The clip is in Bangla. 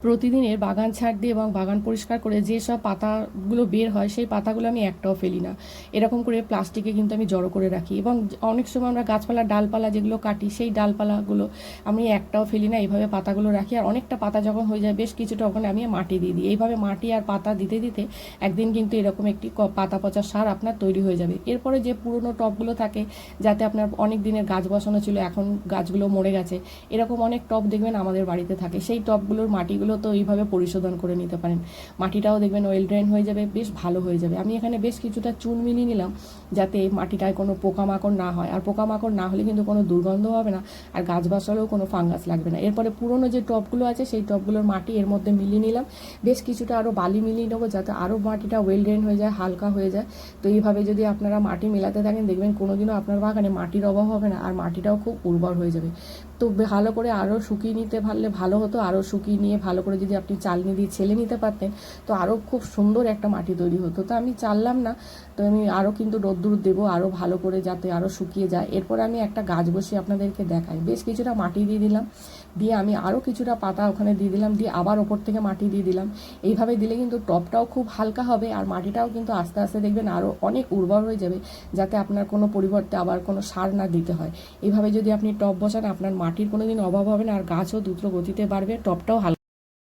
প্রতিদিনের বাগান ছাঁট দিয়ে এবং বাগান পরিষ্কার করে যেসব পাতাগুলো বের হয় সেই পাতাগুলো আমি একটাও ফেলি না। এরকম করে প্লাস্টিকে কিন্তু আমি জড়ো করে রাখি এবং অনেক সময় আমরা গাছপালা ডালপালা যেগুলো কাটি সেই ডালপালাগুলো আমি একটাও ফেলি না, এইভাবে পাতাগুলো রাখি। আর অনেকটা পাতা যখন হয়ে যায় বেশ কিছুটা ওখানে আমি মাটি দিয়ে দিই। এইভাবে মাটি আর পাতা দিতে দিতে একদিন কিন্তু এরকম একটি পাতা পচা সার আপনার তৈরি হয়ে যাবে। এরপরে যে পুরনো টবগুলো থাকে, যাতে আপনার অনেক দিনের গাছ বসানো ছিল, এখন গাছগুলো মরে গেছে, এরকম অনেক টব দেখবেন আমাদের বাড়িতে থাকে। সেই টবগুলোর মাটিগুলো তো এইভাবে পরিশোধন করে নিতে পারেন। মাটিটাও দেখবেন ওয়েল ড্রেন হয়ে যাবে, বেশ ভালো হয়ে যাবে। আমি এখানে বেশ কিছুটা চুন মিলিয়ে নিলাম যাতে মাটিটায় কোনো পোকামাকড় না হয়, আর পোকামাকড় না হলে কিন্তু কোনো দুর্গন্ধ হবে না, আর গাছ বসালেও কোনো ফাঙ্গাস লাগবে না। এরপরে পুরনো যে টবগুলো আছে সেই টবগুলোর মাটি এর মধ্যে মিলিয়ে নিলাম, বেশ কিছুটা আরও বালি মিলিয়ে নেবো যাতে আরও মাটিটা ওয়েল ড্রেন হয়ে যায়, হালকা হয়ে যায়। তো এইভাবে যদি আপনারা মাটি মেলাতে থাকেন দেখবেন কোনোদিনও আপনার বাগানে মাটির অভাব হবে না, আর মাটিটাও খুব উর্বর হয়ে যাবে। তো ভালো করে আরও শুকিয়ে নিতে পারলে ভালো হতো, আরও শুকিয়ে নিয়ে ভালো করে যদি আপনি চালনি দিয়ে ছেলে নিতে পারতেন তো আরও খুব সুন্দর একটা মাটি তৈরি হতো। তো আমি চাললাম না, তো আমি আরও কিন্তু রোদ্দুর দেবো আরও ভালো করে যাতে আরও শুকিয়ে যায়। এরপর আমি একটা গাছ বসিয়ে আপনাদেরকে দেখাই। বেশ কিছুটা মাটি দিয়ে দিলাম, দিয়ে আমি আরও কিছুটা পাতা ওখানে দিয়ে দিলাম, দিয়ে আবার ওপর থেকে মাটি দিয়ে দিলাম। এইভাবে দিলে কিন্তু টবটাও খুব হালকা হবে, আর মাটিটাও কিন্তু আস্তে আস্তে দেখবেন আরও অনেক উর্বর হয়ে যাবে, যাতে আপনার কোনো পরিবর্তে আবার কোনো সার না দিতে হয়। এইভাবে যদি আপনি টব বসান আপনার মাটির কোনো দিন অভাব হবে না, আর গাছও দ্রুত গতিতে বাড়বে, টবটাও হালকা।